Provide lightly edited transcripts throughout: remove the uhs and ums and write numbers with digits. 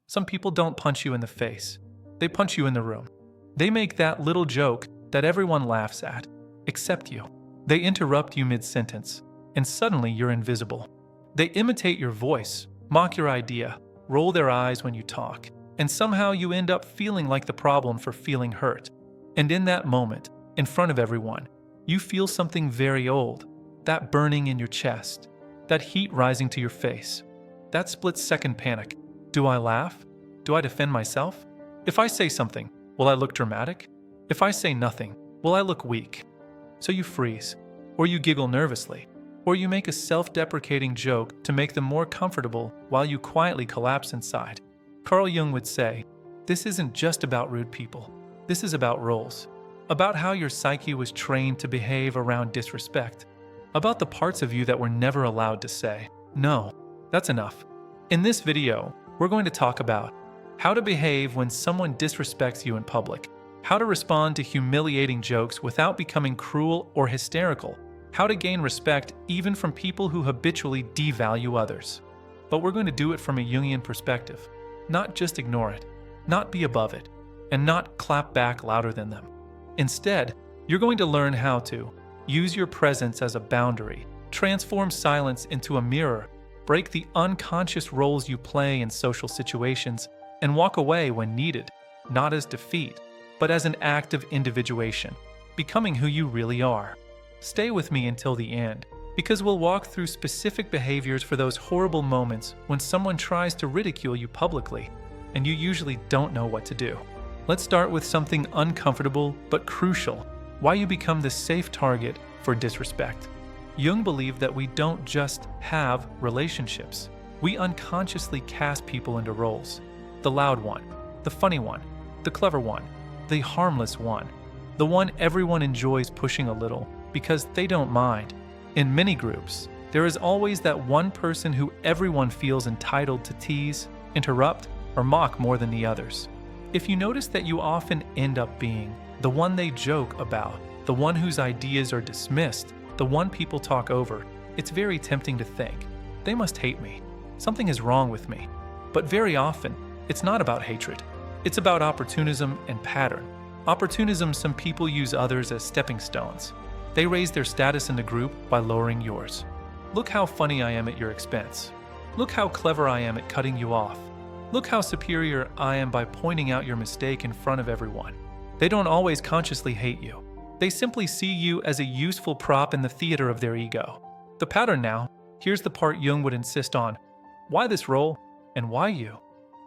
Some people don't punch you in the face. They punch you in the room. They make that little joke that everyone laughs at, except you. They interrupt you mid-sentence, and suddenly you're invisible. They imitate your voice, mock your idea, roll their eyes when you talk, and somehow you end up feeling like the problem for feeling hurt. And in that moment, in front of everyone, you feel something very old, that burning in your chest, that heat rising to your face, that split-second panic. Do I laugh? Do I defend myself? If I say something, will I look dramatic? If I say nothing, will I look weak? So you freeze, or you giggle nervously, or you make a self-deprecating joke to make them more comfortable while you quietly collapse inside. Carl Jung would say, this isn't just about rude people. This is about roles, about how your psyche was trained to behave around disrespect, about the parts of you that were never allowed to say, no, that's enough. In this video, we're going to talk about how to behave when someone disrespects you in public, how to respond to humiliating jokes without becoming cruel or hysterical, how to gain respect even from people who habitually devalue others. But we're going to do it from a Jungian perspective, not just ignore it, not be above it, and not clap back louder than them. Instead, you're going to learn how to use your presence as a boundary, transform silence into a mirror, break the unconscious roles you play in social situations, and walk away when needed, not as defeat, but as an act of individuation, becoming who you really are. Stay with me until the end, because we'll walk through specific behaviors for those horrible moments when someone tries to ridicule you publicly, and you usually don't know what to do. Let's start with something uncomfortable but crucial, why you become the safe target for disrespect. Jung believed that we don't just have relationships. We unconsciously cast people into roles. The loud one, the funny one, the clever one, the harmless one, the one everyone enjoys pushing a little because they don't mind. In many groups, there is always that one person who everyone feels entitled to tease, interrupt, or mock more than the others. If you notice that you often end up being the one they joke about, the one whose ideas are dismissed, the one people talk over, it's very tempting to think, they must hate me. Something is wrong with me. But very often, it's not about hatred. It's about opportunism and pattern. Opportunism, some people use others as stepping stones. They raise their status in the group by lowering yours. Look how funny I am at your expense. Look how clever I am at cutting you off. Look how superior I am by pointing out your mistake in front of everyone. They don't always consciously hate you. They simply see you as a useful prop in the theater of their ego. The pattern now, here's the part Jung would insist on. Why this role, and why you?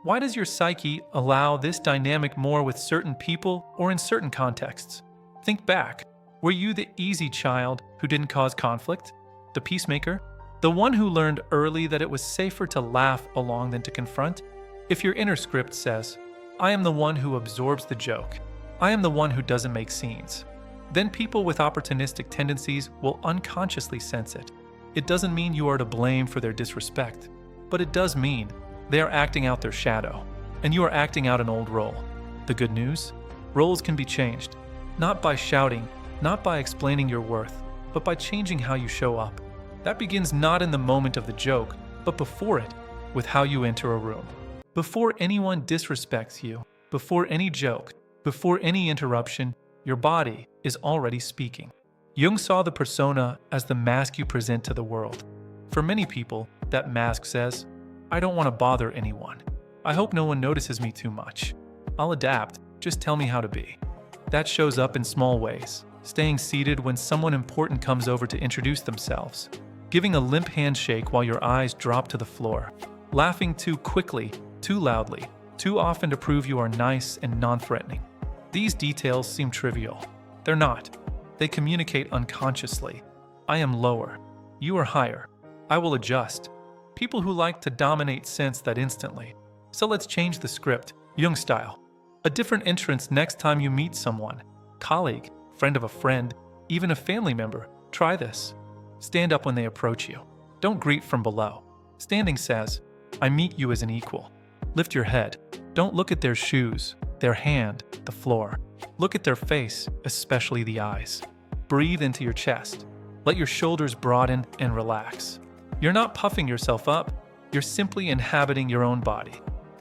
Why does your psyche allow this dynamic more with certain people or in certain contexts? Think back. Were you the easy child who didn't cause conflict? The peacemaker? The one who learned early that it was safer to laugh along than to confront? If your inner script says, I am the one who absorbs the joke, I am the one who doesn't make scenes, then people with opportunistic tendencies will unconsciously sense it. It doesn't mean you are to blame for their disrespect, but it does mean they are acting out their shadow, and you are acting out an old role. The good news? Roles can be changed, not by shouting, not by explaining your worth, but by changing how you show up. That begins not in the moment of the joke, but before it, with how you enter a room. Before anyone disrespects you, before any joke, before any interruption, your body is already speaking. Jung saw the persona as the mask you present to the world. For many people, that mask says, I don't want to bother anyone. I hope no one notices me too much. I'll adapt, just tell me how to be. That shows up in small ways. Staying seated when someone important comes over to introduce themselves. Giving a limp handshake while your eyes drop to the floor. Laughing too quickly, too loudly, too often to prove you are nice and non-threatening. These details seem trivial. They're not. They communicate unconsciously. I am lower. You are higher. I will adjust. People who like to dominate sense that instantly. So let's change the script, Jung style. A different entrance next time you meet someone. Colleague, friend of a friend, even a family member. Try this. Stand up when they approach you. Don't greet from below. Standing says, I meet you as an equal. Lift your head. Don't look at their shoes, their hand, the floor. Look at their face, especially the eyes. Breathe into your chest. Let your shoulders broaden and relax. You're not puffing yourself up. You're simply inhabiting your own body.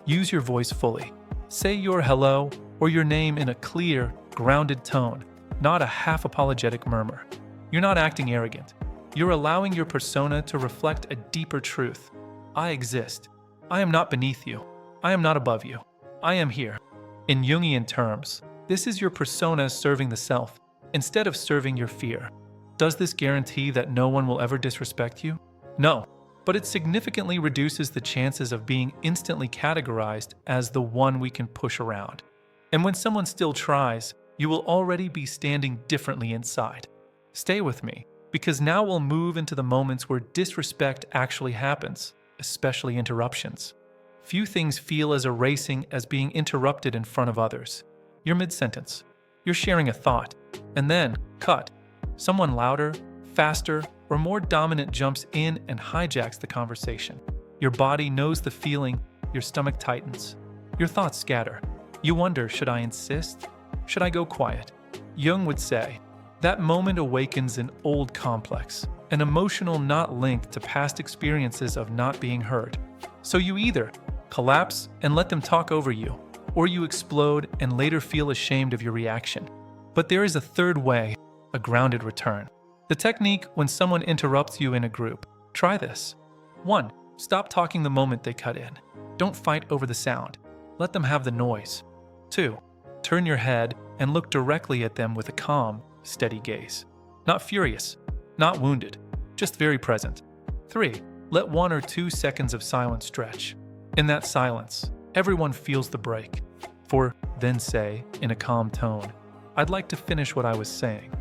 Use your voice fully. Say your hello or your name in a clear, grounded tone, not a half-apologetic murmur. You're not acting arrogant. You're allowing your persona to reflect a deeper truth. I exist. I am not beneath you. I am not above you. I am here. In Jungian terms, this is your persona serving the self, instead of serving your fear. Does this guarantee that no one will ever disrespect you? No, but it significantly reduces the chances of being instantly categorized as the one we can push around. And when someone still tries, you will already be standing differently inside. Stay with me, because now we'll move into the moments where disrespect actually happens, especially interruptions. Few things feel as erasing as being interrupted in front of others. You're mid-sentence. You're sharing a thought, and then, cut. Someone louder, faster, or more dominant jumps in and hijacks the conversation. Your body knows the feeling, your stomach tightens. Your thoughts scatter. You wonder, should I insist? Should I go quiet? Jung would say, that moment awakens an old complex, an emotional not linked to past experiences of not being heard. So you either collapse and let them talk over you, or you explode and later feel ashamed of your reaction. But there is a third way, a grounded return. The technique when someone interrupts you in a group. Try this. 1. Stop talking the moment they cut in. Don't fight over the sound. Let them have the noise. 2. Turn your head and look directly at them with a calm, steady gaze. Not furious, not wounded, just very present. 3. Let 1 or 2 seconds of silence stretch. In that silence, everyone feels the break. 4. Then say, in a calm tone, I'd like to finish what I was saying.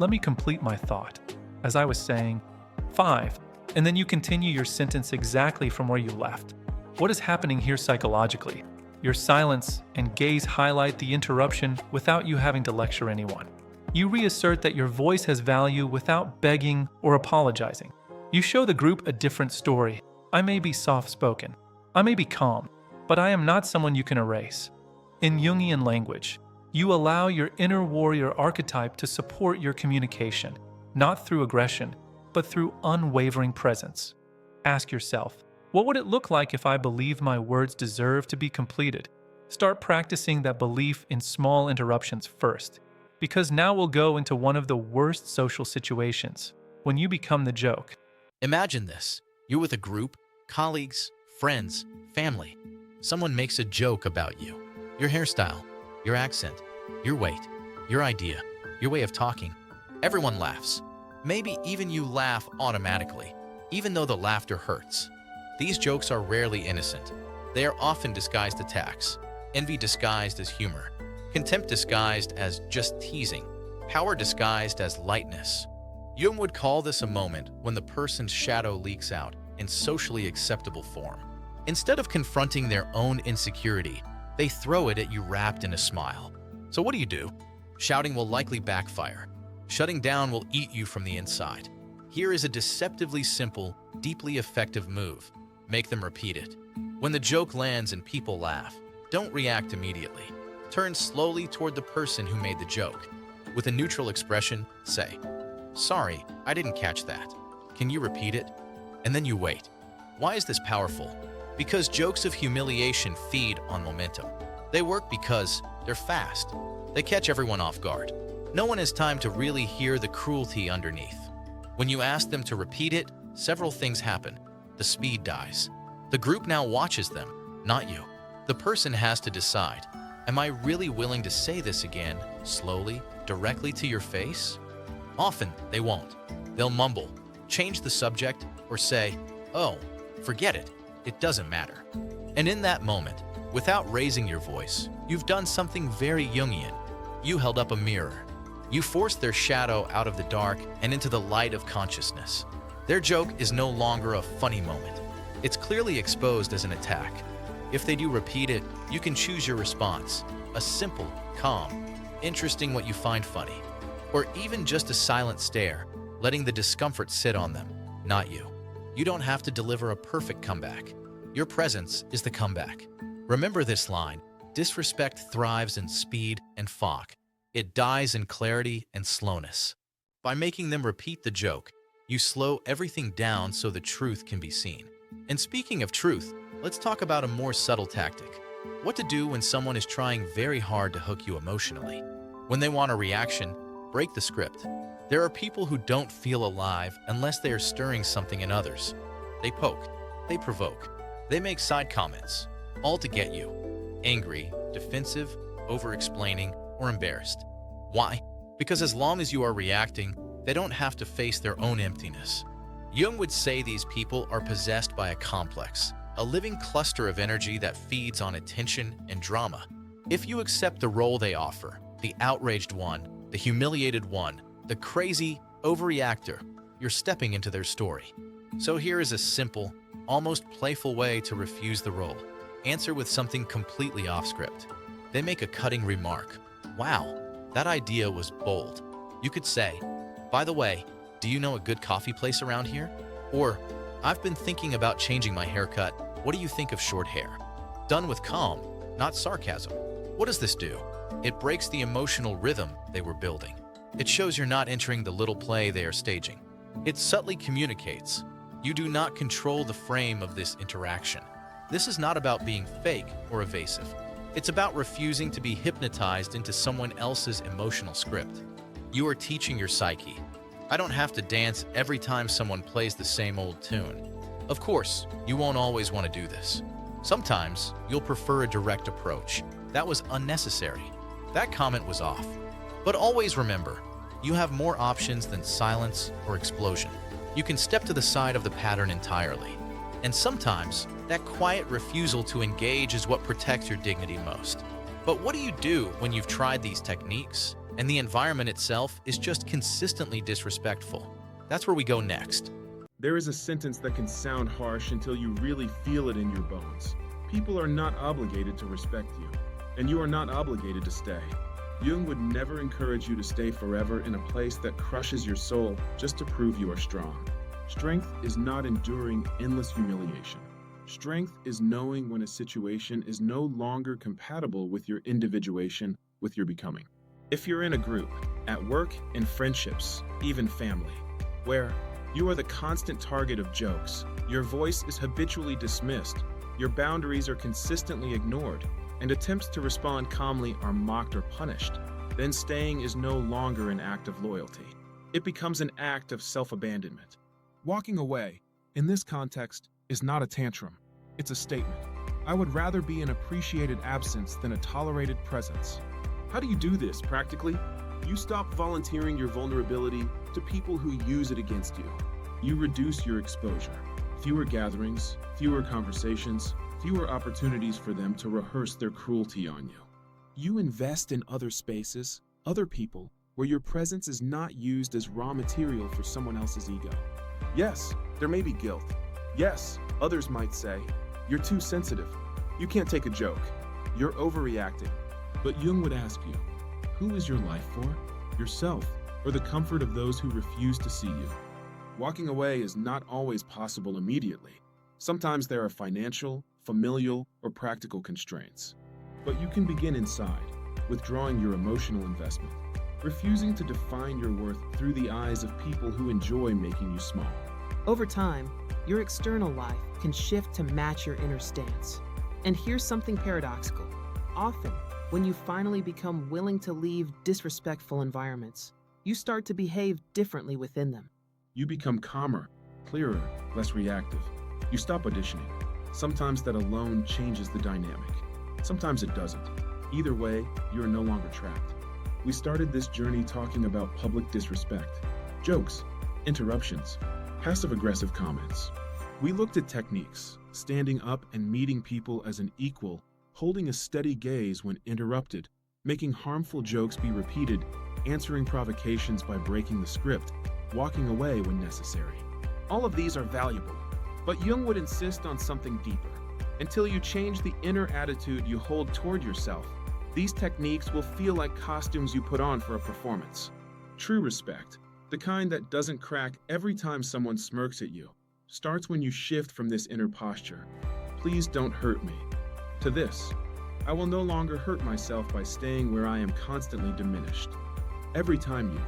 Let me complete my thought. As I was saying, 5. And then you continue your sentence exactly from where you left. What is happening here psychologically? Your silence and gaze highlight the interruption without you having to lecture anyone. You reassert that your voice has value without begging or apologizing. You show the group a different story. I may be soft-spoken. I may be calm, but I am not someone you can erase. In Jungian language, you allow your inner warrior archetype to support your communication, not through aggression, but through unwavering presence. Ask yourself, what would it look like if I believe my words deserve to be completed? Start practicing that belief in small interruptions first, because now we'll go into one of the worst social situations, when you become the joke. Imagine this. You're with a group, colleagues, friends, family. Someone makes a joke about you. Your hairstyle, your accent, your weight, your idea, your way of talking. Everyone laughs. Maybe even you laugh automatically, even though the laughter hurts. These jokes are rarely innocent. They are often disguised attacks, envy disguised as humor, contempt disguised as just teasing, power disguised as lightness. Jung would call this a moment when the person's shadow leaks out in socially acceptable form. Instead of confronting their own insecurity, they throw it at you wrapped in a smile. So what do? Shouting will likely backfire. Shutting down will eat you from the inside. Here is a deceptively simple, deeply effective move. Make them repeat it. When the joke lands and people laugh, don't react immediately. Turn slowly toward the person who made the joke. With a neutral expression, say, "Sorry, I didn't catch that. Can you repeat it?" And then you wait. Why is this powerful? Because jokes of humiliation feed on momentum. They work because they're fast. They catch everyone off guard. No one has time to really hear the cruelty underneath. When you ask them to repeat it, several things happen. The speed dies. The group now watches them, not you. The person has to decide, am I really willing to say this again, slowly, directly to your face? Often, they won't. They'll mumble, change the subject, or say, "Oh, forget it. It doesn't matter." And in that moment, without raising your voice, you've done something very Jungian. You held up a mirror. You forced their shadow out of the dark and into the light of consciousness. Their joke is no longer a funny moment. It's clearly exposed as an attack. If they do repeat it, you can choose your response. A simple, calm, interesting what you find funny. Or even just a silent stare, letting the discomfort sit on them, not you. You don't have to deliver a perfect comeback. Your presence is the comeback. Remember this line, disrespect thrives in speed and fog. It dies in clarity and slowness. By making them repeat the joke, you slow everything down so the truth can be seen. And speaking of truth, let's talk about a more subtle tactic. What to do when someone is trying very hard to hook you emotionally. When they want a reaction, break the script. There are people who don't feel alive unless they are stirring something in others. They poke, they provoke, they make side comments, all to get you angry, defensive, over-explaining, or embarrassed. Why? Because as long as you are reacting, they don't have to face their own emptiness. Jung would say these people are possessed by a complex, a living cluster of energy that feeds on attention and drama. If you accept the role they offer, the outraged one, the humiliated one, the crazy overreactor, you're stepping into their story. So here is a simple, almost playful way to refuse the role. Answer with something completely off script. They make a cutting remark. Wow, that idea was bold. You could say, by the way, do you know a good coffee place around here? Or, I've been thinking about changing my haircut. What do you think of short hair? Done with calm, not sarcasm. What does this do? It breaks the emotional rhythm they were building. It shows you're not entering the little play they are staging. It subtly communicates. You do not control the frame of this interaction. This is not about being fake or evasive. It's about refusing to be hypnotized into someone else's emotional script. You are teaching your psyche. I don't have to dance every time someone plays the same old tune. Of course, you won't always want to do this. Sometimes, you'll prefer a direct approach. That was unnecessary. That comment was off. But always remember, you have more options than silence or explosion. You can step to the side of the pattern entirely. And sometimes, that quiet refusal to engage is what protects your dignity most. But what do you do when you've tried these techniques and the environment itself is just consistently disrespectful? That's where we go next. There is a sentence that can sound harsh until you really feel it in your bones. People are not obligated to respect you, and you are not obligated to stay. Jung would never encourage you to stay forever in a place that crushes your soul just to prove you are strong. Strength is not enduring endless humiliation. Strength is knowing when a situation is no longer compatible with your individuation, with your becoming. If you're in a group, at work, in friendships, even family, where you are the constant target of jokes, your voice is habitually dismissed, your boundaries are consistently ignored, and attempts to respond calmly are mocked or punished, then staying is no longer an act of loyalty. It becomes an act of self-abandonment. Walking away, in this context, is not a tantrum. It's a statement. I would rather be an appreciated absence than a tolerated presence. How do you do this practically? You stop volunteering your vulnerability to people who use it against you. You reduce your exposure. Fewer gatherings, fewer conversations, fewer opportunities for them to rehearse their cruelty on you. You invest in other spaces, other people, where your presence is not used as raw material for someone else's ego. Yes, there may be guilt. Yes, others might say, you're too sensitive. You can't take a joke. You're overreacting. But Jung would ask you, who is your life for? Yourself, or the comfort of those who refuse to see you? Walking away is not always possible immediately. Sometimes there are financial, familial, or practical constraints. But you can begin inside, withdrawing your emotional investment, refusing to define your worth through the eyes of people who enjoy making you small. Over time, your external life can shift to match your inner stance. And here's something paradoxical. Often, when you finally become willing to leave disrespectful environments, you start to behave differently within them. You become calmer, clearer, less reactive. You stop auditioning. Sometimes that alone changes the dynamic. Sometimes it doesn't. Either way, you are no longer trapped. We started this journey talking about public disrespect, jokes, interruptions, passive-aggressive comments. We looked at techniques, standing up and meeting people as an equal, holding a steady gaze when interrupted, making harmful jokes be repeated, answering provocations by breaking the script, walking away when necessary. All of these are valuable, but Jung would insist on something deeper. Until you change the inner attitude you hold toward yourself, these techniques will feel like costumes you put on for a performance. True respect, the kind that doesn't crack every time someone smirks at you, starts when you shift from this inner posture. Please don't hurt me. To this, I will no longer hurt myself by staying where I am constantly diminished. Every time you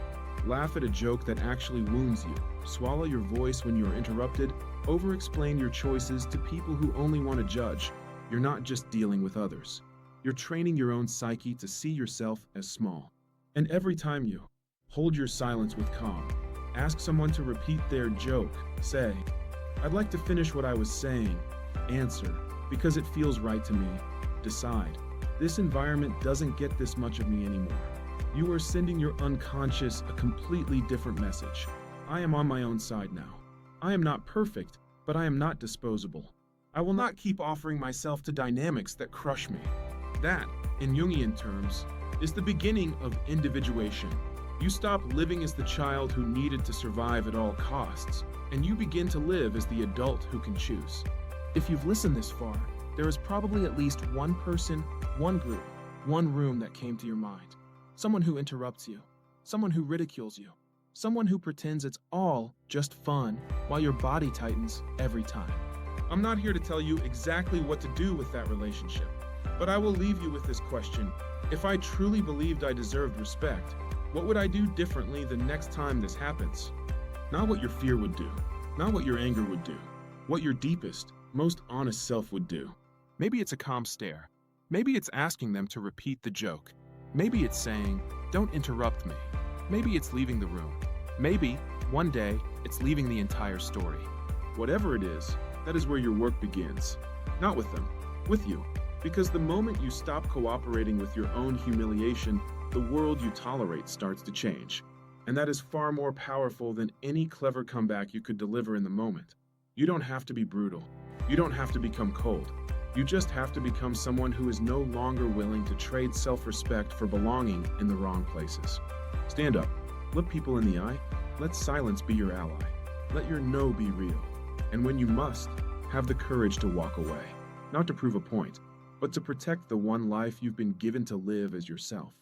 laugh at a joke that actually wounds you, Swallow your voice when you are interrupted. Over-explain your choices to people who only want to judge. You're not just dealing with others. You're training your own psyche to see yourself as small. And every time you hold your silence with calm, ask someone to repeat their joke. Say, "I'd like to finish what I was saying." Answer, "Because it feels right to me." Decide, "This environment doesn't get this much of me anymore." You are sending your unconscious a completely different message. I am on my own side now. I am not perfect, but I am not disposable. I will not keep offering myself to dynamics that crush me. That, in Jungian terms, is the beginning of individuation. You stop living as the child who needed to survive at all costs, and you begin to live as the adult who can choose. If you've listened this far, there is probably at least one person, one group, one room that came to your mind. Someone who interrupts you, someone who ridicules you, someone who pretends it's all just fun while your body tightens every time. I'm not here to tell you exactly what to do with that relationship, but I will leave you with this question. If I truly believed I deserved respect, what would I do differently the next time this happens? Not what your fear would do, not what your anger would do, what your deepest, most honest self would do. Maybe it's a calm stare. Maybe it's asking them to repeat the joke. Maybe it's saying, "Don't interrupt me." Maybe it's leaving the room. Maybe, one day, it's leaving the entire story. Whatever it is, that is where your work begins. Not with them, with you. Because the moment you stop cooperating with your own humiliation, the world you tolerate starts to change. And that is far more powerful than any clever comeback you could deliver in the moment. You don't have to be brutal. You don't have to become cold. You just have to become someone who is no longer willing to trade self-respect for belonging in the wrong places. Stand up. Look people in the eye. Let silence be your ally. Let your no be real. And when you must, have the courage to walk away. Not to prove a point, but to protect the one life you've been given to live as yourself.